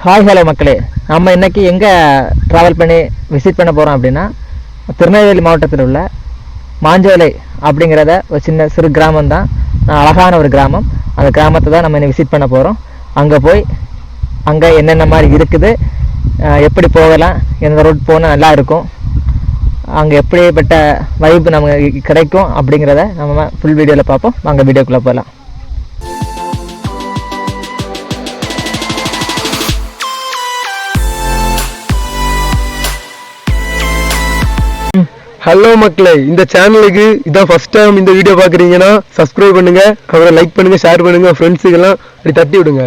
Hi hello மக்களே, நம்ம இன்றைக்கி எங்கே ட்ராவல் பண்ணி விசிட் பண்ண போகிறோம் அப்படின்னா, திருநெல்வேலி மாவட்டத்தில் உள்ள மாஞ்சோலை அப்படிங்கிறத ஒரு சின்ன சிறு கிராமம் தான். அழகான ஒரு கிராமம். அந்த கிராமத்தை தான் நம்ம இன்னைக்கு விசிட் பண்ண போகிறோம். அங்கே போய் அங்கே என்னென்ன மாதிரி இருக்குது, எப்படி போகலாம், எந்த ரோட் போனால் நல்லா இருக்கும், அங்கே எப்படிப்பட்ட வைப்பு நமக்கு கிடைக்கும் அப்படிங்கிறத நம்ம ஃபுல் வீடியோவில் பார்ப்போம். அங்கே வீடியோக்குள்ளே போகலாம். ஹலோ மக்களே, இந்த சேனலுக்கு இதான் ஃபர்ஸ்ட் டைம் இந்த வீடியோ பார்க்குறீங்கன்னா சப்ஸ்கிரைப் பண்ணுங்க, அப்புறம் லைக் பண்ணுங்க, ஷேர் பண்ணுங்க, ஃப்ரெண்ட்ஸுக்கெல்லாம் அப்படி தட்டி விடுங்க.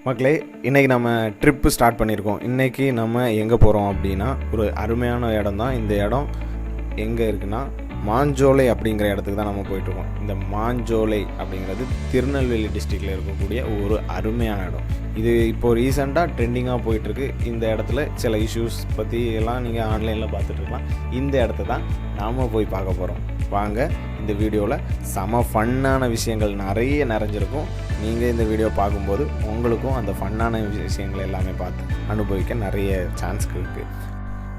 மக்களே, இன்றைக்கி நம்ம ட்ரிப்பு ஸ்டார்ட் பண்ணியிருக்கோம். இன்றைக்கி நம்ம எங்கே போகிறோம் அப்படின்னா, ஒரு அருமையான இடம் தான். இந்த இடம் எங்கே இருக்குன்னா, மாஞ்சோலை அப்படிங்கிற இடத்துக்கு தான் நம்ம போயிட்டுருக்கோம். இந்த மாஞ்சோலை அப்படிங்கிறது திருநெல்வேலி டிஸ்ட்ரிக்டில் இருக்கக்கூடிய ஒரு அருமையான இடம். இது இப்போது ரீசெண்டாக ட்ரெண்டிங்காக போயிட்டுருக்கு. இந்த இடத்துல சில இஷ்யூஸ் பற்றி எல்லாம் நீங்கள் ஆன்லைனில் பார்த்துட்ருக்கலாம். இந்த இடத்த தான் நாம் போய் பார்க்க போகிறோம். வாங்க, இந்த வீடியோவில் செம ஃபன்னான விஷயங்கள் நிறைய நிறைஞ்சிருக்கும். நீங்கள் இந்த வீடியோ பார்க்கும்போது உங்களுக்கும் அந்த ஃபன்னான விஷயங்கள் எல்லாமே பார்த்து அனுபவிக்க நிறைய சான்ஸ் இருக்குது.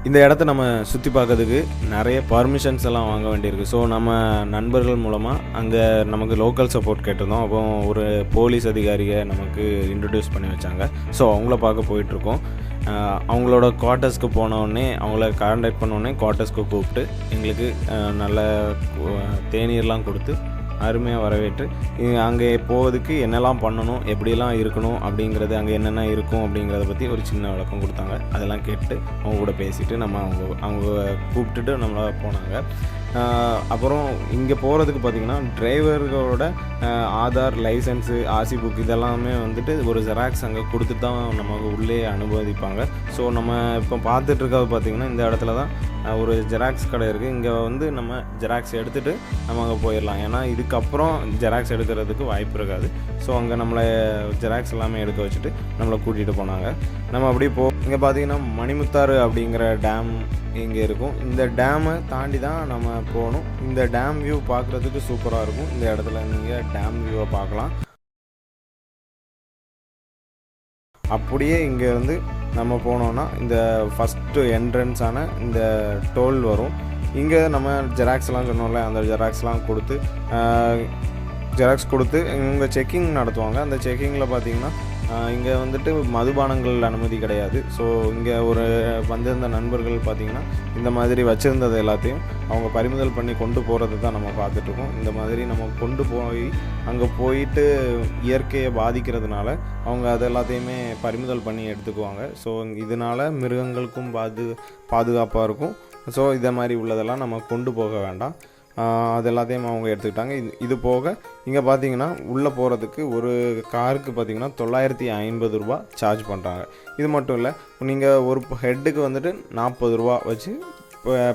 இந்த இடத்த நம்ம சுற்றி பார்க்கறதுக்கு நிறைய பர்மிஷன்ஸ் எல்லாம் வாங்க வேண்டியிருக்கு. ஸோ நம்ம நண்பர்கள் மூலமாக அங்கே நமக்கு லோக்கல் சப்போர்ட் கேட்டிருந்தோம். அப்போ ஒரு போலீஸ் அதிகாரியை நமக்கு இன்ட்ரடியூஸ் பண்ணி வச்சாங்க. ஸோ அவங்கள பார்க்க போயிட்டுருக்கோம். அவங்களோட குவார்ட்டர்ஸ்க்கு போனோடனே, அவங்கள கான்டாக்ட் பண்ணோடனே குவார்ட்டர்ஸ்க்கு கூப்பிட்டு எங்களுக்கு நல்ல தேநீர்லாம் கொடுத்து அருமையாக வரவேற்று அங்கே போவதுக்கு என்னெல்லாம் பண்ணணும், எப்படிலாம் இருக்கணும் அப்படிங்கிறது, அங்கே என்னென்ன இருக்கும் அப்படிங்கிறத பற்றி ஒரு சின்ன விளக்கம் கொடுத்தாங்க. அதெல்லாம் கேட்டு அவங்க கூட பேசிவிட்டு நம்ம அவங்க கூப்பிட்டுட்டு நம்மளை போனாங்க. அப்புறம் இங்கே போகிறதுக்கு பார்த்திங்கன்னா டிரைவர்களோட ஆதார், லைசன்ஸு, ஆர்சி புக் இதெல்லாமே வந்துட்டு ஒரு ஜெராக்ஸ் அங்கே கொடுத்துட்டு தான் நமக்கு உள்ளே அனுமதிப்பாங்க. ஸோ நம்ம இப்போ பார்த்துட்ருக்கிறது பார்த்திங்கன்னா, இந்த இடத்துல தான் ஒரு ஜெராக்ஸ் கடை இருக்குது. இங்கே வந்து நம்ம ஜெராக்ஸ் எடுத்துகிட்டு நம்ம அங்கே போயிடலாம். ஏன்னா இதுக்கப்புறம் ஜெராக்ஸ் எடுக்கிறதுக்கு வாய்ப்பு இருக்காது. ஸோ அங்கே நம்மளை ஜெராக்ஸ் எல்லாமே எடுக்க வச்சுட்டு நம்மளை கூட்டிகிட்டு போனாங்க. நம்ம அப்படியே இங்கே பார்த்திங்கன்னா மணிமுத்தாறு அப்படிங்கிற டேம் இங்கே இருக்கும். இந்த டேமை தாண்டி தான் நம்ம போகணும். இந்த டேம் வியூ பார்க்குறதுக்கு சூப்பராக இருக்கும். இந்த இடத்துல நீங்கள் டேம் வியூவை பார்க்கலாம். அப்படியே இங்கே வந்து நம்ம போனோன்னா இந்த ஃபஸ்ட்டு என்ட்ரன்ஸான இந்த டோல் வரும். இங்கே நம்ம ஜெராக்ஸ்லாம் சொன்னோம்ல, அந்த ஜெராக்ஸ்லாம் ஜெராக்ஸ் கொடுத்து இங்கே செக்கிங் நடத்துவாங்க. அந்த செக்கிங்கில் பார்த்திங்கன்னா இங்கே வந்துட்டு மதுபானங்கள் அனுமதி கிடையாது. ஸோ இங்கே வந்திருந்த நண்பர்கள் பார்த்திங்கன்னா இந்த மாதிரி வச்சுருந்தது எல்லாத்தையும் அவங்க பறிமுதல் பண்ணி கொண்டு போகிறது தான் நம்ம பார்த்துட்ருக்கோம். இந்த மாதிரி நம்ம கொண்டு போய் அங்கே போயிட்டு இயற்கையை பாதிக்கிறதுனால அவங்க அது எல்லாத்தையுமே பறிமுதல் பண்ணி எடுத்துக்குவாங்க. ஸோ இதனால் மிருகங்களுக்கும் பாதுகாப்பாக இருக்கும். ஸோ இதை மாதிரி உள்ளதெல்லாம் நம்ம கொண்டு போக வேண்டாம். அது எல்லாத்தையும் அவங்க எடுத்துக்கிட்டாங்க. இது போக இங்கே பார்த்தீங்கன்னா உள்ளே போகிறதுக்கு ஒரு காருக்கு பார்த்திங்கன்னா 950 ரூபா சார்ஜ் பண்ணுறாங்க. இது மட்டும் இல்லை, நீங்கள் ஒரு ஹெட்டுக்கு வந்துட்டு 40 ரூபா வச்சு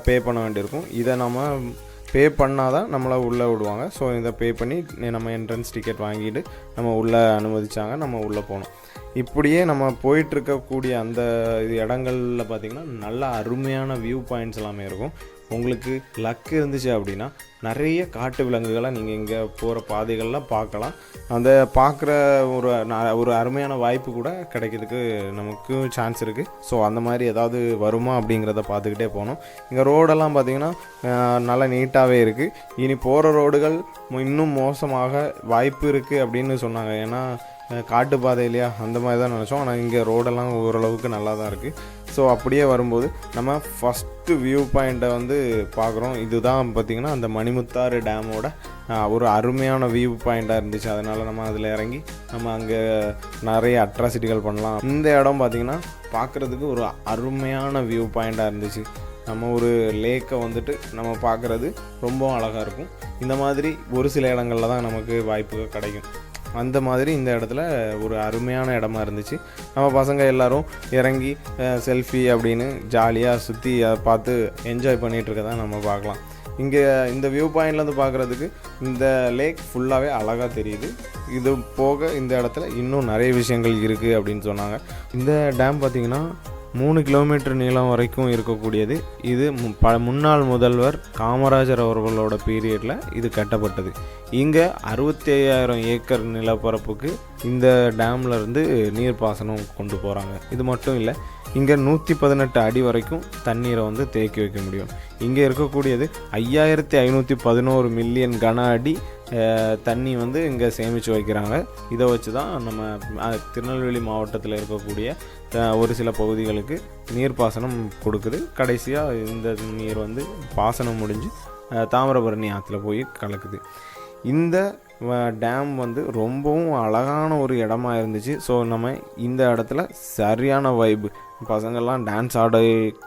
பே பண்ண வேண்டியிருக்கும். இதை நம்ம பே பண்ணால் தான் நம்மளை உள்ளே விடுவாங்க. ஸோ இதை பே பண்ணி நம்ம என்ட்ரன்ஸ் டிக்கெட் வாங்கிட்டு நம்ம உள்ளே அனுமதிச்சாங்க. நம்ம உள்ளே போனோம். இப்படியே நம்ம போயிட்டுருக்கக்கூடிய அந்த இடங்களில் பார்த்திங்கன்னா நல்ல அருமையான வியூ பாயிண்ட்ஸ் எல்லாமே இருக்கும். உங்களுக்கு லக் இருந்துச்சு அப்படின்னா நிறைய காட்டு விலங்குகளை நீங்கள் இங்கே போகிற பாதைகள்லாம் பார்க்கலாம். அந்த பார்க்குற ஒரு அருமையான வாய்ப்பு கூட கிடைக்கிறதுக்கு நமக்கு சான்ஸ் இருக்குது. ஸோ அந்த மாதிரி ஏதாவது வருமா அப்படிங்கிறத பார்த்துக்கிட்டே போகணும். இங்கே ரோடெல்லாம் பார்த்திங்கன்னா நல்லா நீட்டாகவே இருக்குது. இனி போகிற ரோடுகள் இன்னும் மோசமாக வாய்ப்பு இருக்குது அப்படின்னு சொன்னாங்க. ஏன்னா காட்டு பாதை இல்லையா, அந்த மாதிரி தான் நினச்சோம். ஆனால் இங்கே ரோடெல்லாம் ஓரளவுக்கு நல்லா தான் இருக்குது. ஸோ அப்படியே வரும்போது நம்ம ஃபஸ்ட்டு வியூ பாயிண்ட்டை வந்து பார்க்குறோம். இதுதான் பார்த்திங்கன்னா அந்த மணிமுத்தாறு டேமோட ஒரு அருமையான வியூ பாயிண்ட்டாக இருந்துச்சு. அதனால் நம்ம அதில் இறங்கி நம்ம அங்கே நிறைய அட்ராசிட்டிகள் பண்ணலாம். இந்த இடம் பார்த்திங்கன்னா பார்க்குறதுக்கு ஒரு அருமையான வியூ பாயிண்ட்டாக இருந்துச்சு. நம்ம ஒரு லேக்கை வந்துட்டு நம்ம பார்க்குறது ரொம்பவும் அழகாக இருக்கும். இந்த மாதிரி ஒரு சில இடங்களில் தான் நமக்கு வாய்ப்புகள் கிடைக்கும். அந்த மாதிரி இந்த இடத்துல ஒரு அருமையான இடமா இருந்துச்சு. நம்ம பசங்க எல்லோரும் இறங்கி செல்ஃபி அப்படின்னு ஜாலியாக சுற்றி அதை பார்த்து என்ஜாய் பண்ணிகிட்ருக்கதை நம்ம பார்க்கலாம். இங்கே இந்த வியூ பாயிண்ட்லேருந்து பார்க்குறதுக்கு இந்த லேக் ஃபுல்லாகவே அழகாக தெரியுது. இது போக இந்த இடத்துல இன்னும் நிறைய விஷயங்கள் இருக்குது அப்படின்னு சொன்னாங்க. இந்த டேம் பார்த்திங்கன்னா 3 கிலோமீட்டர் நீளம் வரைக்கும் இருக்கக்கூடியது. இது முன்னாள் முதல்வர் காமராஜர் அவர்களோட பீரியடில் இது கட்டப்பட்டது. இங்கே 65,000 ஏக்கர் நிலப்பரப்புக்கு இந்த டேம்லேருந்து நீர்ப்பாசனம் கொண்டு போகிறாங்க. இது மட்டும் இல்லை, இங்கே 118 அடி வரைக்கும் தண்ணீரை வந்து தேக்கி வைக்க முடியும். இங்கே இருக்கக்கூடியது 5511 மில்லியன் கன அடி தண்ணி வந்து இங்கே சேமித்து வைக்கிறாங்க. இதை வச்சு தான் நம்ம திருநெல்வேலி மாவட்டத்தில் இருக்கக்கூடிய ஒரு சில பகுதிகளுக்கு நீர்ப்பாசனம் கொடுக்குது. கடைசியாக இந்த நீர் வந்து பாசனம் முடிஞ்சு தாமிரபரணி ஆற்றுல போய் கலக்குது. இந்த டேம் வந்து ரொம்பவும் அழகான ஒரு இடமா இருந்துச்சு. ஸோ நம்ம இந்த இடத்துல சரியான வைப்பு, பசங்கள்லாம் டான்ஸ் ஆட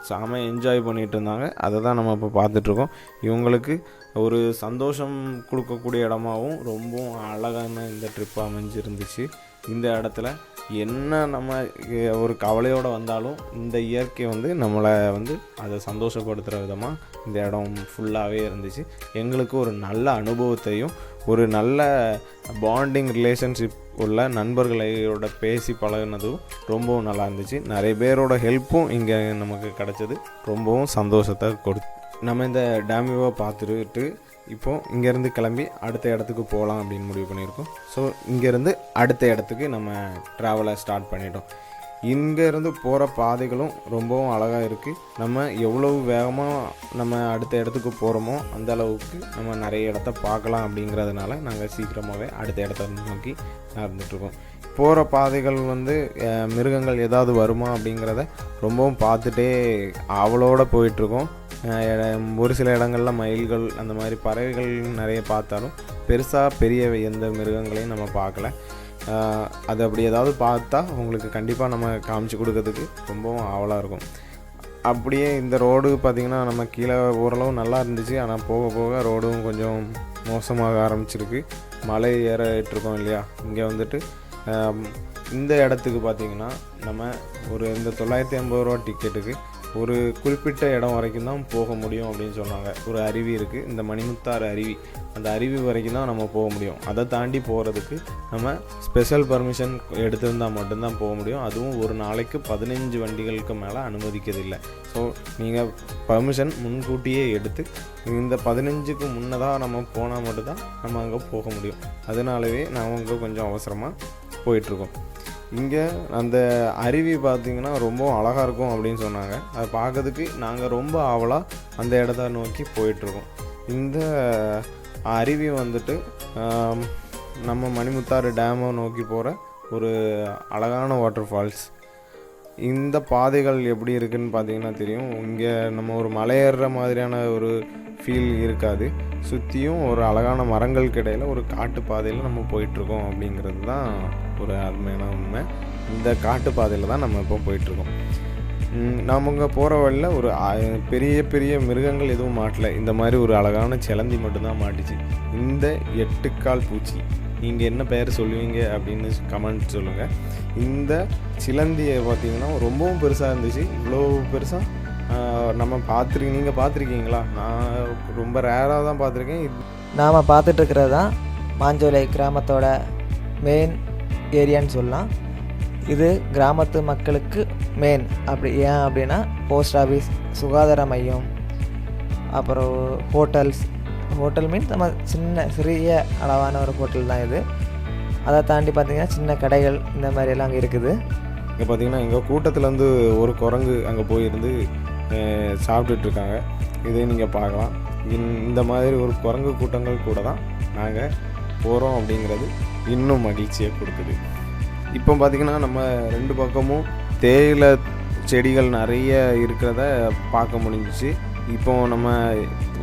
செம என்ஜாய் பண்ணிகிட்டு இருந்தாங்க. அதை தான் நம்ம இப்போ பார்த்துட்ருக்கோம். இவங்களுக்கு ஒரு சந்தோஷம் கொடுக்கக்கூடிய இடமாகவும் ரொம்பவும் அழகான இந்த ட்ரிப் அமைஞ்சிருந்துச்சு. இந்த இடத்துல என்ன நம்ம ஒரு கவலையோடு வந்தாலும் இந்த இயற்கை வந்து நம்மளை வந்து அதை சந்தோஷப்படுத்துகிற விதமாக இந்த இடம் ஃபுல்லாகவே இருந்துச்சு. எங்களுக்கு ஒரு நல்ல அனுபவத்தையும் ஒரு நல்ல பாண்டிங் ரிலேஷன்ஷிப் உள்ள நண்பர்களோட பேசி பழகினதும் ரொம்பவும் நல்லா இருந்துச்சு. நிறைய பேரோட ஹெல்ப்பும் இங்கே நமக்கு கிடச்சது ரொம்பவும் சந்தோஷத்தை நம்ம இந்த டேமியோவை பார்த்துட்டு இப்போது இங்கேருந்து கிளம்பி அடுத்த இடத்துக்கு போகலாம் அப்படின்னு முடிவு பண்ணியிருக்கோம். ஸோ இங்கேருந்து அடுத்த இடத்துக்கு நம்ம ட்ராவலை ஸ்டார்ட் பண்ணிட்டோம். இங்கேருந்து போகிற பாதைகளும் ரொம்பவும் அழகாக இருக்குது. நம்ம எவ்வளவு வேகமாக நம்ம அடுத்த இடத்துக்கு போகிறோமோ அந்த அளவுக்கு நம்ம நிறைய இடத்த பார்க்கலாம். அப்படிங்கிறதுனால நாங்கள் சீக்கிரமாகவே அடுத்த இடத்த நோக்கி நடந்துகிட்ருக்கோம். போகிற பாதைகள் வந்து மிருகங்கள் ஏதாவது வருமா அப்படிங்கிறத ரொம்பவும் பார்த்துட்டே ஆவலோடு போயிட்டுருக்கோம். ஒரு சில இடங்களில் மயில்கள் அந்த மாதிரி பறவைகள் நிறைய பார்த்தாலும் பெரிய எந்த மிருகங்களையும் நம்ம பார்க்கல. அது அப்படி ஏதாவது பார்த்தா உங்களுக்கு கண்டிப்பாக நம்ம காமிச்சு கொடுக்கறதுக்கு ரொம்பவும் ஆவலாக இருக்கும். அப்படியே இந்த ரோடு பார்த்திங்கன்னா நம்ம கீழே ஓரளவு நல்லா இருந்துச்சு. ஆனால் போக போக ரோடும் கொஞ்சம் மோசமாக ஆரம்பிச்சிருக்கு. மலை ஏறிட்டுருக்கோம் இல்லையா. இங்கே வந்துட்டு இந்த இடத்துக்கு பார்த்திங்கன்னா நம்ம இந்த 950 ரூபா டிக்கெட்டுக்கு ஒரு குறிப்பிட்ட இடம் வரைக்கும் தான் போக முடியும் அப்படின்னு சொன்னாங்க. ஒரு அருவி இருக்குது, இந்த மணிமுத்தாறு அருவி, அந்த அருவி வரைக்கும் தான் நம்ம போக முடியும். அதை தாண்டி போகிறதுக்கு நம்ம ஸ்பெஷல் பர்மிஷன் எடுத்திருந்தால் மட்டும்தான் போக முடியும். அதுவும் ஒரு நாளைக்கு 15 வண்டிகளுக்கு மேலே அனுமதிக்கிறதில்லை. ஸோ நீங்கள் பர்மிஷன் முன்கூட்டியே எடுத்து இந்த 15க்கு முன்னதாக நம்ம போனால் மட்டும்தான் நம்ம அங்கே போக முடியும். அதனாலவே நான் அங்கே கொஞ்சம் அவசரமாக போயிட்டுருக்கோம். இங்கே அந்த அருவி பார்த்திங்கன்னா ரொம்ப அழகாக இருக்கும் அப்படின்னு சொன்னாங்க. அதை பார்க்கறதுக்கு நாங்கள் ரொம்ப ஆவலாக அந்த இடத்த நோக்கி போயிட்டுருக்கோம். இந்த அருவி வந்துட்டு நம்ம மணிமுத்தாறு டேமை நோக்கி போகிற ஒரு அழகான வாட்டர் ஃபால்ஸ். இந்த பாதைகள் எப்படி இருக்குதுன்னு பார்த்தீங்கன்னா தெரியும். இங்கே நம்ம ஒரு மலையேறுற மாதிரியான ஒரு ஃபீல் இருக்காது. சுற்றியும் ஒரு அழகான மரங்களுக்கு இடையில் ஒரு காட்டு பாதையில் நம்ம போயிட்டுருக்கோம். அப்படிங்கிறது தான் ஒரு அருமையான உண்மை. இந்த காட்டு பாதையில் தான் நம்ம இப்போ போயிட்டுருக்கோம். நம்ம போகிற வழியில் ஒரு பெரிய மிருகங்கள் எதுவும் மாட்டலை. இந்த மாதிரி ஒரு அழகான சிலந்தி மட்டும்தான் மாட்டிச்சு. இந்த 8 கால் பூச்சி நீங்கள் என்ன பெயர் சொல்லுவீங்க அப்படின்னு கமெண்ட் சொல்லுங்கள். இந்த சிலந்தியை பார்த்திங்கன்னா ரொம்பவும் பெருசாக இருந்துச்சு. இவ்வளோ பெருசாக நீங்கள் பார்த்துருக்கீங்களா? நான் ரொம்ப ரேராக தான் பார்த்துருக்கேன். நாம் பார்த்துட்ருக்கிறது தான் மாஞ்சோலை கிராமத்தோட மெயின் ஏரியான்னு சொல்லலாம். இது கிராமத்து மக்களுக்கு மெயின். ஏன் அப்படின்னா போஸ்ட் ஆஃபீஸ், சுகாதார மையம், அப்புறம் ஹோட்டல் மீன்ஸ் நம்ம சிறிய அளவான ஒரு ஹோட்டல் தான் இது. அதை தாண்டி பார்த்திங்கன்னா சின்ன கடைகள் இந்த மாதிரியெல்லாம் அங்கே இருக்குது. இங்கே பார்த்திங்கன்னா எங்கள் கூட்டத்துலேருந்து ஒரு குரங்கு அங்கே போயிருந்து சாப்பிட்டுட்ருக்காங்க. இதை நீங்கள் பார்க்கலாம். இந்த மாதிரி ஒரு குரங்கு கூட்டங்கள் கூட தான் நாங்கள் போகிறோம் அப்படிங்கிறது இன்னும் மகிழ்ச்சியை கொடுக்குது. இப்போ பார்த்திங்கன்னா நம்ம 2 பக்கமும் தேயிலை செடிகள் நிறைய இருக்கிறத பார்க்க முடிஞ்சிச்சு. இப்போ நம்ம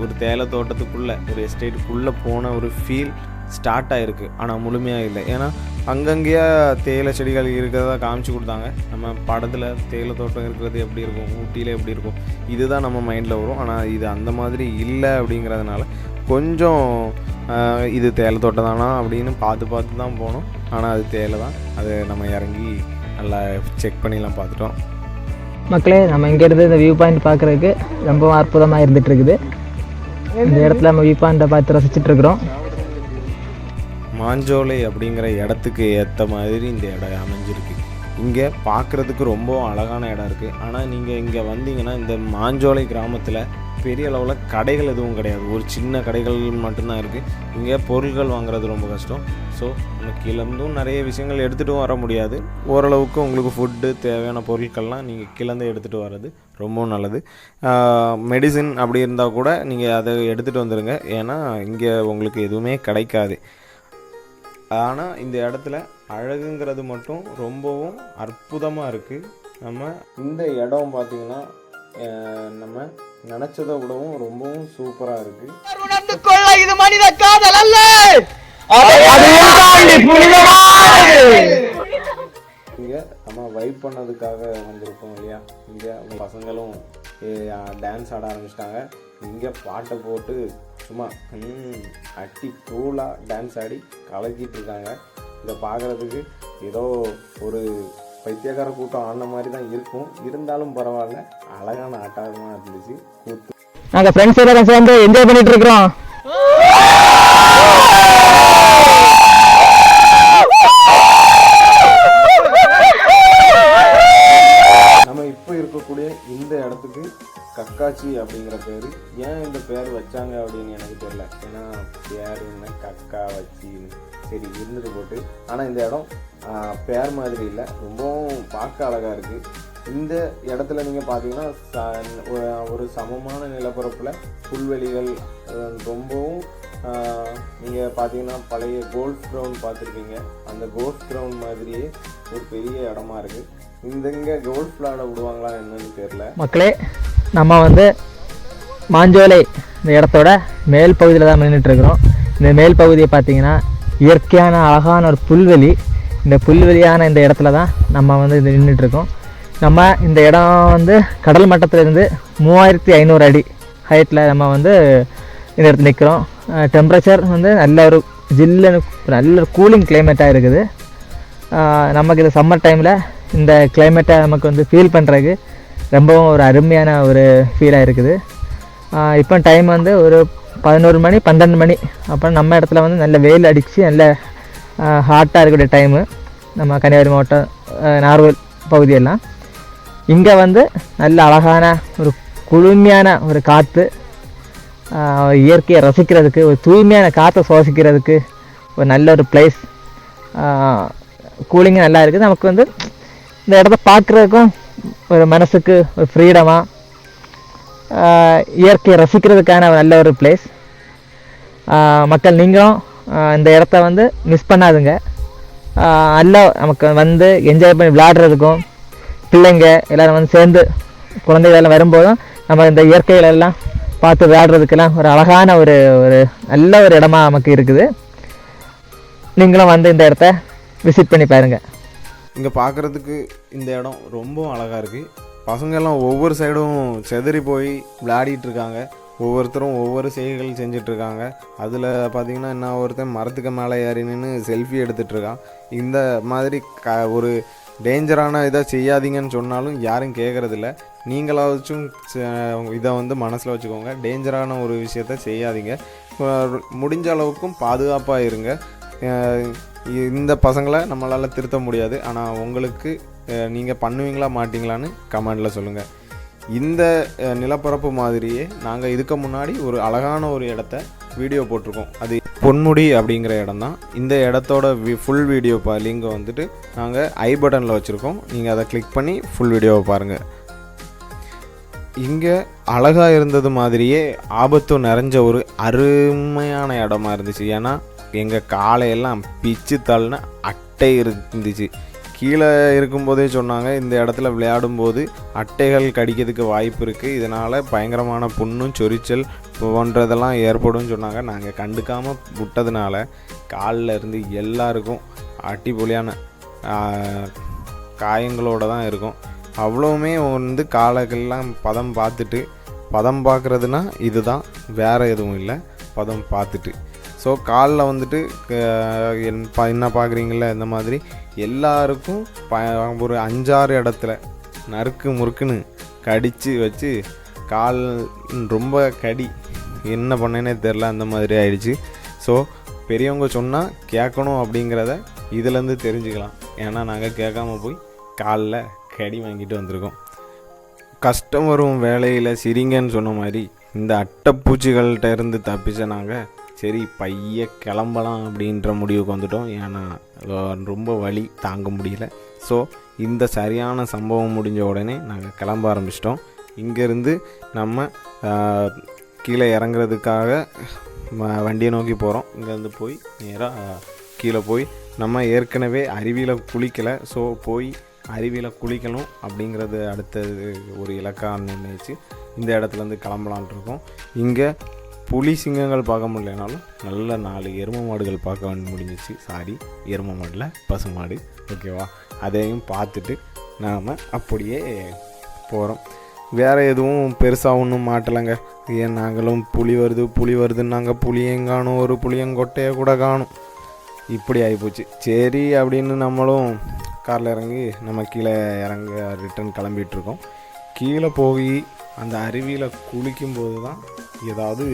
ஒரு தேயிலை தோட்டத்துக்குள்ளே ஒரு எஸ்டேட்டுக்குள்ளே போன ஒரு ஃபீல் ஸ்டார்ட் ஆகிருக்கு. ஆனால் முழுமையாக இல்லை. ஏன்னா அங்கங்கேயே தேயிலை செடிகள் இருக்கிறதா காமிச்சு கொடுத்தாங்க. நம்ம படத்தில் தேயிலை தோட்டம் இருக்கிறது எப்படி இருக்கும், ஊட்டியில் எப்படி இருக்கும், இதுதான் நம்ம மைண்டில் வரும். ஆனால் இது அந்த மாதிரி இல்லை. அப்படிங்கிறதுனால கொஞ்சம் இது தேயிலை தோட்டம் தானா அப்படின்னு பார்த்து தான் போனோம். ஆனால் அது தேயிலை தான். அது நம்ம இறங்கி நல்லா செக் பண்ணிலாம் பார்த்துட்டோம். மக்களே, நம்ம இங்கேருந்து இந்த வியூ பாயிண்ட் பார்க்குறதுக்கு ரொம்ப அற்புதமாக இருந்துகிட்ருக்குது. இந்த இடத்துல நம்ம வியூ பாயிண்ட்டை பார்த்து ரசிச்சிட்ருக்குறோம். மாஞ்சோலை அப்படிங்கிற இடத்துக்கு ஏற்ற மாதிரி இந்த இடம் அமைஞ்சிருக்கு. இங்கே பார்க்குறதுக்கு ரொம்ப அழகான இடம் இருக்குது. ஆனால் நீங்கள் இங்கே வந்தீங்கன்னா இந்த மாஞ்சோலை கிராமத்தில் பெரிய அளவில் கடைகள் எதுவும் கிடையாது. ஒரு சின்ன கடைகள் மட்டும்தான் இருக்குது. இங்கே பொருட்கள் வாங்குறது ரொம்ப கஷ்டம். ஸோ கீழேருந்தும் நிறைய விஷயங்கள் எடுத்துகிட்டும் வர முடியாது. ஓரளவுக்கு உங்களுக்கு ஃபுட்டு தேவையான பொருட்கள்லாம் நீங்கள் கீழேருந்து எடுத்துகிட்டு வர்றது ரொம்ப நல்லது. மெடிசின் அப்படி இருந்தால் கூட நீங்கள் அதை எடுத்துகிட்டு வந்துடுங்க. ஏன்னா இங்கே உங்களுக்கு எதுவுமே கிடைக்காது. ஆனால் இந்த இடத்துல அழகுங்கிறது மட்டும் ரொம்பவும் அற்புதமாக இருக்குது. நம்ம இந்த இடம் பார்த்திங்கன்னா நம்ம நினச்சதை விடவும் ரொம்பவும் சூப்பராக இருக்குது. இது மனித காதல் அல்ல, இங்கே நம்ம வைப் பண்ணதுக்காக வந்திருக்கோம் இல்லையா. இங்கே பசங்களும் டான்ஸ் ஆட ஆரம்பிச்சிட்டாங்க. இங்கே பாட்டை போட்டு சும்மா அட்டி கூலாக டான்ஸ் ஆடி கலக்கிட்டு இருக்காங்க. இதை பார்க்குறதுக்கு ஏதோ ஒரு பைத்தியக்கார கூட்டம் ஆன மாதிரி தான் இருக்கும். இருந்தாலும் பரவாயில்ல, அழகான ஆட்டமாக இருந்துச்சு. கூத்து நாங்கள் ஃப்ரெண்ட்ஸ் எல்லாம் சேர்ந்து என்ஜாய் பண்ணிட்டு இருக்கிறோம். நம்ம இப்போ இருக்கக்கூடிய இந்த இடத்துக்கு கக்காச்சி அப்படிங்கிற பேர். ஏன் இந்த பேர் வச்சாங்க அப்படின்னு எனக்கு தெரியல. ஏன்னா பேர் என்ன கக்கா வச்சின்னு சரி இருந்துட்டு போட்டு. ஆனால் இந்த இடம் பேர் மாதிரி இல்லை, ரொம்பவும் பார்க்க அழகாக இருக்குது. இந்த இடத்துல நீங்கள் பார்த்தீங்கன்னா ஒரு சமமான நிலப்பரப்பில் புல்வெளிகள் ரொம்பவும் நீங்கள் பார்த்தீங்கன்னா பழைய கோல்ஃப் கிரவுண்ட் பார்த்துருப்பீங்க. அந்த கோல்ஃப் கிரவுண்ட் மாதிரியே ஒரு பெரிய இடமா இருக்குது. இங்கே கோல்ஃப் விளாட விடுவாங்களா என்னன்னு தெரியல. மக்களே, நம்ம வந்து மாஞ்சோலை இந்த இடத்தோட மேல் பகுதியில் தான் நின்றுட்டுருக்குறோம். இந்த மேல் பகுதியை பார்த்தீங்கன்னா இயற்கையான அழகான ஒரு புல்வெளி. இந்த புல்வெளியான இந்த இடத்துல தான் நம்ம வந்து இது நின்றுட்டுருக்கோம். நம்ம இந்த இடம் வந்து கடல் மட்டத்திலேருந்து 3500 அடி ஹைட்டில் நம்ம வந்து இந்த இடத்துல நிற்கிறோம். டெம்பரேச்சர் வந்து நல்ல ஒரு ஜில்லுன்னு நல்ல ஒரு கூலிங் கிளைமேட்டாக இருக்குது. நமக்கு இது சம்மர் டைமில் இந்த கிளைமேட்டை நமக்கு வந்து ஃபீல் பண்ணுறதுக்கு ரொம்பவும் ஒரு அருமையான ஒரு ஃபீலாக இருக்குது. இப்போ டைம் வந்து ஒரு 11 மணி 12 மணி. அப்புறம் நம்ம இடத்துல வந்து நல்ல வெயில் அடித்து நல்ல ஹாட்டாக இருக்கக்கூடிய டைமு. நம்ம கன்னியாகுமரி மாவட்டம் நார்வல் பகுதியெல்லாம் இங்கே வந்து நல்ல அழகான ஒரு குளுமையான ஒரு காற்று, இயற்கையை ரசிக்கிறதுக்கு, ஒரு தூய்மையான காற்றை சுவாசிக்கிறதுக்கு ஒரு நல்ல ஒரு பிளேஸ். கூலிங்கும் நல்லா இருக்குது. நமக்கு வந்து இந்த இடத்த பார்க்குறதுக்கும் ஒரு மனசுக்கு ஒரு ஃப்ரீடமாக இயற்கையை ரசிக்கிறதுக்கான நல்ல ஒரு பிளேஸ். மக்கள் நீங்களும் இந்த இடத்த வந்து மிஸ் பண்ணாதுங்க. நல்லா நமக்கு வந்து என்ஜாய் பண்ணி விளையாடுறதுக்கும், பிள்ளைங்க எல்லோரும் வந்து சேர்ந்து குழந்தைகள் எல்லாம் வரும்போதும் நம்ம இந்த இயற்கைகளெல்லாம் பார்த்து விளையாடுறதுக்கெல்லாம் ஒரு அழகான ஒரு நல்ல ஒரு இடமா நமக்கு இருக்குது. நீங்களும் வந்து இந்த இடத்த விசிட் பண்ணி பாருங்கள். இங்கே பார்க்குறதுக்கு இந்த இடம் ரொம்ப அழகாக இருக்குது. பசங்கள்லாம் ஒவ்வொரு சைடும் செதறி போய் விளையாடிட்டு இருக்காங்க. ஒவ்வொருத்தரும் ஒவ்வொரு செய்கைகள் செஞ்சிட்ருக்காங்க. அதில் பார்த்திங்கன்னா என்ன ஒருத்தன் மரத்துக்கு மேலே ஏறி நின்று செல்ஃபி எடுத்துகிட்ருக்கான். இந்த மாதிரி ஒரு டேஞ்சரான இதை செய்யாதீங்கன்னு சொன்னாலும் யாரும் கேட்குறதில்ல. நீங்களாச்சும் இதை வந்து மனசில் வச்சுக்கோங்க. டேஞ்சரான ஒரு விஷயத்த செய்யாதீங்க. முடிஞ்ச அளவுக்கும் பாதுகாப்பாக இருங்க. இந்த பசங்களை நம்மளால் திருத்த முடியாது. ஆனால் உங்களுக்கு நீங்கள் பண்ணுவீங்களா மாட்டிங்களான்னு கமெண்டில் சொல்லுங்கள். இந்த நிலப்பரப்பு மாதிரியே நாங்கள் இதுக்கு முன்னாடி ஒரு அழகான ஒரு இடத்த வீடியோ போட்டிருக்கோம். அது பொன்முடி அப்படிங்கிற இடம் தான். இந்த இடத்தோட ஃபுல் வீடியோ லிங்க் வந்துட்டு நாங்கள் ஐ பட்டனில் வச்சுருக்கோம். நீங்கள் அதை கிளிக் பண்ணி ஃபுல் வீடியோவை பாருங்கள். இங்கே அழகாக இருந்தது மாதிரியே ஆபத்தும் நிறைஞ்ச ஒரு அருமையான இடமா இருந்துச்சு. ஏன்னா எங்கள் காலையெல்லாம் பிச்சு தள்ளின அட்டை இருந்துச்சு. கீழே இருக்கும்போதே சொன்னாங்க இந்த இடத்துல விளையாடும்போது அட்டைகள் கடிக்கிறதுக்கு வாய்ப்பு இருக்குது. இதனால் பயங்கரமான புண்ணும் சொரிச்சல் போன்றதெல்லாம் ஏற்படும் சொன்னாங்க. நாங்கள் கண்டுக்காமல் விட்டதுனால காலில் இருந்து எல்லாருக்கும் அட்டிப்பொலியான காயங்களோடு தான் இருக்கும். அவ்வளோவுமே வந்து காலைகள்லாம் பதம் பார்த்துட்டு, பதம் பார்க்குறதுனா இதுதான், வேறு எதுவும் இல்லை, பதம் பார்த்துட்டு. ஸோ காலில் வந்துட்டு என்ன பார்க்குறீங்கள இந்த மாதிரி எல்லாருக்கும் ஒரு 5-6 இடத்துல நறுக்கு முறுக்குன்னு கடித்து வச்சு கால் ரொம்ப கடி, என்ன பண்ணேனே தெரில, அந்த மாதிரி ஆயிடுச்சு. ஸோ பெரியவங்க சொன்னால் கேட்கணும் அப்படிங்கிறத இதிலேருந்து தெரிஞ்சுக்கலாம். ஏன்னா நாங்கள் கேட்காம போய் காலில் கடி வாங்கிட்டு வந்திருக்கோம். கஷ்டம் வரும் வேலையில் சிரிங்கன்னு சொன்ன மாதிரி இந்த அட்டைப்பூச்சிகள்கிட்ட இருந்து தப்பிச்ச நாங்கள் சரி பைய கிளம்பலாம் அப்படின்ற முடிவுக்கு வந்துட்டோம். ஏன்னா ரொம்ப வலி தாங்க முடியல. ஸோ இந்த சரியான சம்பவம் முடிஞ்ச உடனே நாங்கள் கிளம்ப ஆரம்பிச்சிட்டோம். இங்கேருந்து நம்ம கீழே இறங்குறதுக்காக வண்டியை நோக்கி போகிறோம். இங்கேருந்து போய் நேராக கீழே போய் நம்ம ஏற்கனவே அருவியில் குளிக்கலை. ஸோ போய் அருவியில் குளிக்கணும் அப்படிங்கிறது அடுத்தது ஒரு இலக்காக நிர்ணயிச்சு இந்த இடத்துலேருந்து கிளம்பலான் இருக்கோம். இங்கே புலி சிங்கங்கள் பார்க்க முடியலனாலும் நல்ல 4 எருமை மாடுகள் பார்க்க முடிஞ்சிச்சு. எருமை மாடில் பசு மாடு, ஓகேவா? அதையும் பார்த்துட்டு நாம் அப்படியே போகிறோம். வேறு எதுவும் பெருசாக ஒன்றும் மாட்டலைங்க. ஏன் நாங்களும் புலி வருதுன்னு நாங்கள் புளியையும் காணும், ஒரு புளியங்கொட்டையை கூட காணும். இப்படி ஆகிப்போச்சு. சரி அப்படின்னு நம்மளும் காரில் இறங்கி நம்ம கீழே ரிட்டர்ன் கிளம்பிகிட்ருக்கோம். கீழே போய் அந்த அருவியில் குளிக்கும்போது தான் ஏதாவது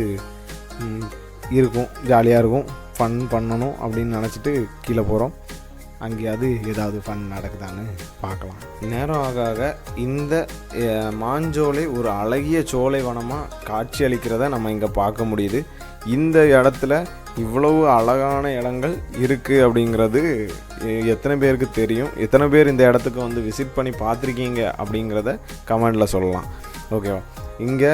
இருக்கும், ஜாலியாக இருக்கும், ஃபன் பண்ணணும் அப்படின்னு நினச்சிட்டு கீழே போகிறோம். அங்கேயாவது ஏதாவது ஃபன் நடக்குதான்னு பார்க்கலாம். நேரம் ஆக ஆக இந்த மாஞ்சோலை ஒரு அழகிய சோலை வனமாக காட்சி அளிக்கிறத நம்ம இங்கே பார்க்க முடியுது. இந்த இடத்துல இவ்வளவு அழகான இடங்கள் இருக்குது அப்படிங்கிறது எத்தனை பேருக்கு தெரியும், எத்தனை பேர் இந்த இடத்துக்கு வந்து விசிட் பண்ணி பார்த்துருக்கீங்க அப்படிங்கிறத கமெண்டில் சொல்லலாம். ஓகேவா? இங்கே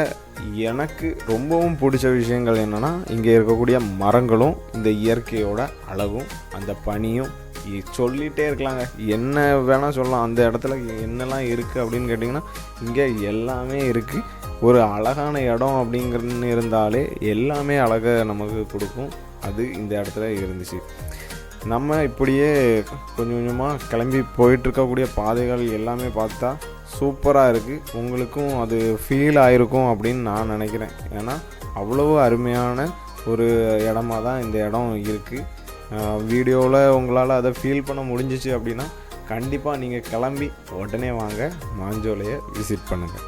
எனக்கு ரொம்பவும் பிடிச்ச விஷயங்கள் என்னென்னா இங்கே இருக்கக்கூடிய மரங்களும் இந்த இயற்கையோட அழகும் அந்த பனியும். சொல்லிகிட்டே இருக்கலாங்க, என்ன வேணால் சொல்லலாம். அந்த இடத்துல என்னெல்லாம் இருக்குது அப்படின்னு கேட்டிங்கன்னா இங்கே எல்லாமே இருக்குது. ஒரு அழகான இடம் அப்படிங்கிறது இருந்தாலே எல்லாமே அழகை நமக்கு கொடுக்கும். அது இந்த இடத்துல இருந்துச்சு. நம்ம இப்படியே கொஞ்சம் கொஞ்சமாக கிளம்பி போயிட்டுருக்கக்கூடிய பாதைகள் எல்லாமே பார்த்தா சூப்பராக இருக்குது. உங்களுக்கும் அது ஃபீல் ஆகிருக்கும் அப்படின்னு நான் நினைக்கிறேன். ஏன்னா அவ்வளவு அருமையான ஒரு இடமா தான் இந்த இடம் இருக்குது. வீடியோவில் உங்களால் அதை ஃபீல் பண்ண முடிஞ்சிச்சு அப்படின்னா கண்டிப்பாக நீங்கள் கிளம்பி உடனே வாங்க, மாஞ்சோலையை விசிட் பண்ணுங்கள்.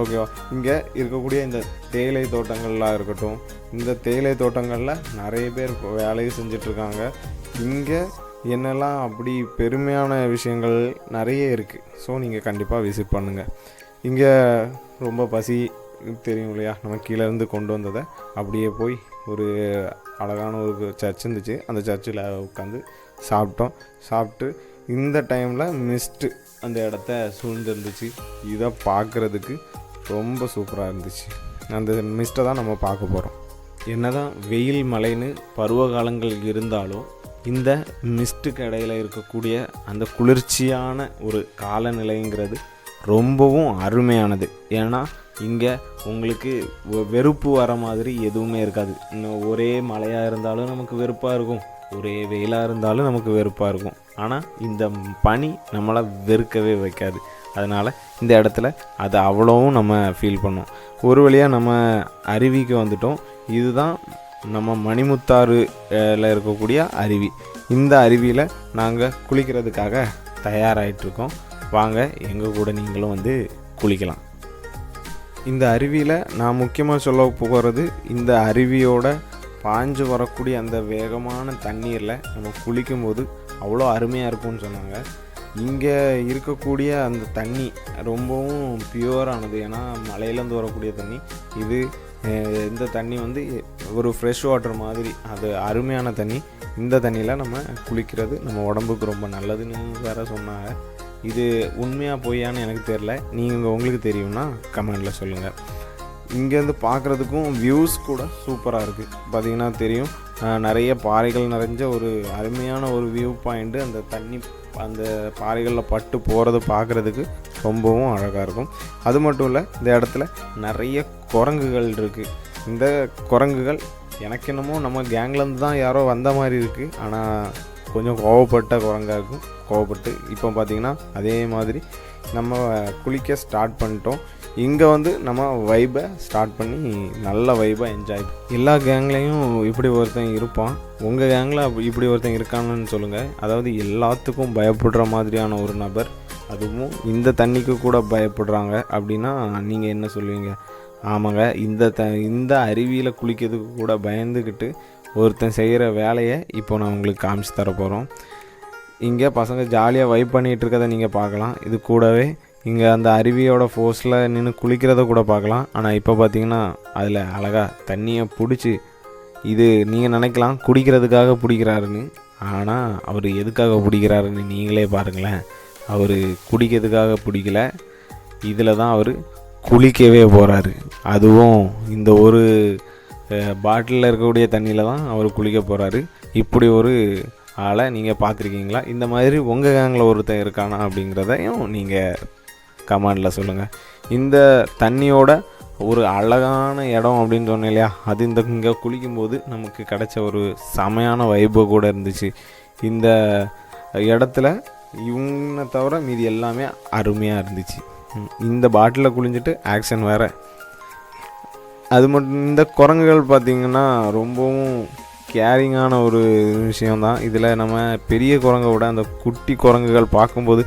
ஓகேவா? இங்கே இருக்கக்கூடிய இந்த தேயிலை தோட்டங்கள்லாம் இருக்கட்டும், இந்த தேயிலை தோட்டங்களில் நிறைய பேர் வேலையும் செஞ்சிட்ருக்காங்க. இங்கே என்னெல்லாம் அப்படி பெருமையான விஷயங்கள் நிறைய இருக்குது. ஸோ நீங்கள் கண்டிப்பாக விசிட் பண்ணுங்கள். இங்கே ரொம்ப பசி தெரியும் இல்லையா? நம்ம கீழேருந்து கொண்டு வந்ததை அப்படியே போய் ஒரு அழகான ஒரு சர்ச் இருந்துச்சு, அந்த சர்ச்சில் உட்காந்து சாப்பிட்டு இந்த டைமில் மிஸ்ட்டு அந்த இடத்த சூழ்ந்துருந்துச்சு. இதை பார்க்குறதுக்கு ரொம்ப சூப்பராக இருந்துச்சு. அந்த மிஸ்ட்டை தான் நம்ம பார்க்க போகிறோம். என்னதான் வெயில் மழைன்னு பருவ காலங்கள் இருந்தாலும் இந்த மிஸ்ட்டுக்கு இடையில் இருக்கக்கூடிய அந்த குளிர்ச்சியான ஒரு காலநிலைங்கிறது ரொம்பவும் அருமையானது. ஏன்னா இங்கே உங்களுக்கு வெறுப்பு வர மாதிரி எதுவுமே இருக்காது. இன்னும் ஒரே மழையாக இருந்தாலும் நமக்கு வெறுப்பாக இருக்கும், ஒரே வெயிலாக இருந்தாலும் நமக்கு வெறுப்பாக இருக்கும். ஆனால் இந்த பனி நம்மளை வெறுக்கவே வைக்காது. அதனால் இந்த இடத்துல அதை அவ்வளோவும் நம்ம ஃபீல் பண்ணோம். ஒரு வழியாக நம்ம அருவிக்கு வந்துட்டோம். இதுதான் நம்ம மணிமுத்தாறுல இருக்கக்கூடிய அருவி. இந்த அருவியில் நாங்கள் குளிக்கிறதுக்காக தயாராகிட்ருக்கோம். வாங்க எங்கள் கூட நீங்களும் வந்து குளிக்கலாம். இந்த அருவியில் நான் முக்கியமாக சொல்ல போகிறது, இந்த அருவியோட பாஞ்சு வரக்கூடிய அந்த வேகமான தண்ணீரில் நம்ம குளிக்கும்போது அவ்வளோ அருமையாக இருக்கும்னு சொன்னாங்க. இங்கே இருக்கக்கூடிய அந்த தண்ணி ரொம்பவும் பியூரானது. ஏன்னா மலையிலேருந்து வரக்கூடிய தண்ணி இது. இந்த தண்ணி வந்து ஒரு ஃப்ரெஷ் வாட்டர் மாதிரி, அது அருமையான தண்ணி. இந்த தண்ணியில் நம்ம குளிக்கிறது நம்ம உடம்புக்கு ரொம்ப நல்லதுன்னு வேறு சொன்னாங்க. இது உண்மையாக பொய்யான்னு எனக்கு தெரில. நீங்கள் உங்களுக்கு தெரியும்னா கமெண்டில் சொல்லுங்கள். இங்கேருந்து பார்க்குறதுக்கும் வியூஸ் கூட சூப்பராக இருக்குது. பார்த்திங்கன்னா தெரியும், நிறைய பாறைகள் நிறைஞ்ச ஒரு அருமையான ஒரு வியூ பாயிண்ட்டு. அந்த தண்ணி அந்த பாறைகளில் பட்டு போகிறத பார்க்குறதுக்கு ரொம்பவும் அழகாக இருக்கும். அது மட்டும் இல்லை, இந்த இடத்துல நிறைய குரங்குகள் இருக்குது. இந்த குரங்குகள் எனக்கு என்னமோ நம்ம கேங்லேருந்து தான் யாரோ வந்த மாதிரி இருக்குது. ஆனால் கொஞ்சம் கோவப்பட்ட குரங்காக இருக்கும். கோவப்பட்டு இப்போ பார்த்திங்கன்னா அதே மாதிரி நம்ம குளிக்க ஸ்டார்ட் பண்ணிட்டோம். இங்கே வந்து நம்ம வைபை ஸ்டார்ட் பண்ணி நல்ல வைபை என்ஜாய். எல்லா கேங்லேயும் இப்படி ஒருத்தன் இருப்பான். உங்கள் கேங்கில் இப்படி ஒருத்தன் இருக்கான்னு சொல்லுங்கள். அதாவது எல்லாத்துக்கும் பயப்படுற மாதிரியான ஒரு நபர், அதுவும் இந்த தண்ணிக்கு கூட பயப்படுறாங்க அப்படின்னா நீங்கள் என்ன சொல்லுவீங்க? ஆமாங்க, இந்த அருவியில் குளிக்கிறதுக்கு கூட பயந்துக்கிட்டு ஒருத்தன் செய்கிற வேலையை இப்போ நான் உங்களுக்கு காமிச்சு தர போகிறோம். இங்கே பசங்க ஜாலியாக வைப் பண்ணிகிட்டு இருக்கதை நீங்கள் பார்க்கலாம். இது கூடவே இங்கே அந்த அருவியோட ஃபோர்ஸில் நின்று குளிக்கிறத கூட பார்க்கலாம். ஆனால் இப்போ பார்த்தீங்கன்னா அதில் அழகாக தண்ணியை பிடிச்சி, இது நீங்கள் நினைக்கலாம் குடிக்கிறதுக்காக பிடிக்கிறாருன்னு, ஆனால் அவர் எதுக்காக பிடிக்கிறாருன்னு நீங்களே பாருங்களேன். அவர் குடிக்கிறதுக்காக பிடிக்கல, இதில் தான் அவர் குளிக்கவே போகிறாரு. அதுவும் இந்த ஒரு பாட்டிலில் இருக்கக்கூடிய தண்ணியில் தான் அவர் குளிக்க போகிறாரு. இப்படி ஒரு ஆளை நீங்கள் பார்த்துருக்கீங்களா? இந்த மாதிரி உங்கள் கேங்கில் ஒருத்தன் இருக்கானா அப்படிங்கிறதையும் நீங்கள் கமெண்டில் சொல்லுங்கள். இந்த தண்ணியோட ஒரு அழகான இடம் அப்படின்னு சொன்னேன் இல்லையா, அது இங்கே குளிக்கும்போது நமக்கு கிடைச்ச ஒரு செமையான வைப்பு கூட இருந்துச்சு. இந்த இடத்துல இவனை தவிர மீதி எல்லாமே அருமையாக இருந்துச்சு. இந்த பாட்டிலில் குளிஞ்சிட்டு ஆக்ஷன் வேறு. அது மட்டும் இந்த குரங்குகள் பார்த்திங்கன்னா ரொம்பவும் கேரிங்கான ஒரு விஷயந்தான். இதில் நம்ம பெரிய குரங்கை விட அந்த குட்டி குரங்குகள் பார்க்கும்போது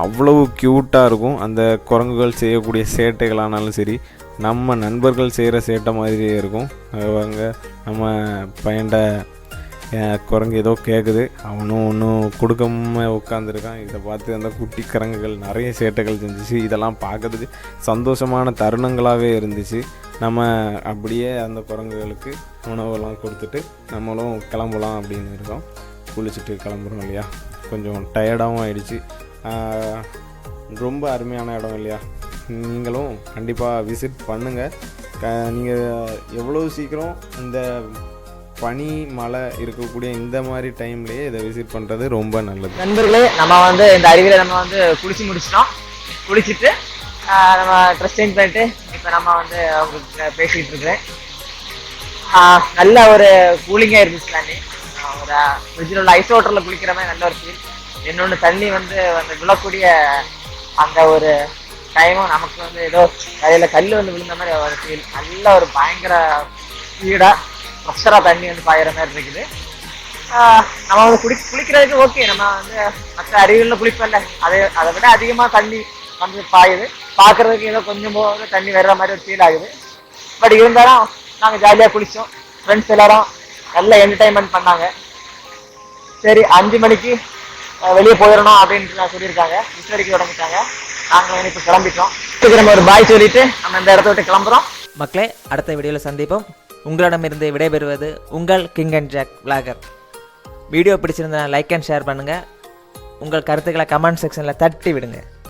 அவ்வளவு க்யூட்டாக இருக்கும். அந்த குரங்குகள் செய்யக்கூடிய சேட்டைகளானாலும் சரி, நம்ம நண்பர்கள் செய்கிற சேட்டை மாதிரியே இருக்கும். அவங்க நம்ம பையன்ட குரங்கு ஏதோ கேட்குது, அவனும் ஒன்றும் கொடுக்காம உட்காந்துருக்கான். இதை பார்த்து அந்த குட்டி குரங்குகள் நிறைய சேட்டைகள் செஞ்சிச்சு. இதெல்லாம் பார்க்கறதுக்கு சந்தோஷமான தருணங்களாகவே இருந்துச்சு. நம்ம அப்படியே அந்த குரங்குகளுக்கு உணவெல்லாம் கொடுத்துட்டு நம்மளும் கிளம்பலாம் அப்படின்னு இருக்கோம். குளிச்சுட்டு கிளம்புறோம் இல்லையா, கொஞ்சம் டயர்டாகவும் ஆயிடுச்சு. ரொம்ப அருமையான இடம் இல்லையா, நீங்களும் கண்டிப்பாக விசிட் பண்ணுங்கள். நீங்கள் எவ்வளோ சீக்கிரம் இந்த பனி மழை இருக்கக்கூடிய இந்த மாதிரி டைம்லேயே இதை விசிட் பண்ணுறது ரொம்ப நல்லது. நண்பர்களே, நம்ம வந்து இந்த அருவியில் நம்ம வந்து குளிச்சு முடிச்சிட்டோம். குளிச்சுட்டு நம்ம ட்ரெஸ் சேஞ்ச் பண்ணிட்டு இப்போ நம்ம வந்து அவங்களுக்கு பேசிக்கிட்டு இருக்கிறேன். நல்ல ஒரு கூலிங்காக இருந்துச்சு தண்ணி. ஒரு ஃப்ரிட்ஜில் உள்ள ஐஸ் வாட்டரில் குளிக்கிற மாதிரி நல்ல ஒரு ஃபீல். இன்னொன்று தண்ணி வந்து அந்த விழக்கூடிய அந்த ஒரு டைமும் நமக்கு வந்து ஏதோ கையில் கல் வந்து விழுந்த மாதிரி ஒரு ஃபீல். நல்ல ஒரு பயங்கர ஸ்பீடாக ப்ரெஷராக தண்ணி வந்து பாயிற மாதிரி இருக்குது. நம்ம வந்து குளிக்கிறதுக்கு ஓகே, நம்ம வந்து மற்ற அருவிகளில் குளிப்போம்ல, அதை விட அதிகமாக தண்ணி வந்து பாயுது. பார்க்குறதுக்கு ஏதோ கொஞ்சம் போது தண்ணி வர்ற மாதிரி ஒரு ஃபீல் ஆகுது. பட் இருந்தாலும் நாங்கள் ஜாலியாக குளித்தோம். ஃப்ரெண்ட்ஸ் எல்லாரும் நல்ல என்டர்டைன்மெண்ட் பண்ணாங்க. சரி, 5 மணிக்கு வெளியே போயிடணும் அப்படின்ட்டு சொல்லியிருக்காங்க. விசாரிக்க தொடங்கிட்டாங்க. நாங்கள் இப்போ கிளம்பிட்டோம். நம்ம ஒரு பாய் சொல்லிட்டு நம்ம இந்த இடத்த விட்டு கிளம்புறோம். மக்களே, அடுத்த வீடியோவில் சந்திப்போம். உங்களிடமிருந்து விடைபெறுவது உங்கள் King and Jack vlogger. Video பிடிச்சிருந்தா லைக் அண்ட் ஷேர் பண்ணுங்கள். உங்கள் கருத்துக்களை கமெண்ட் செக்ஷனில் தட்டி விடுங்க.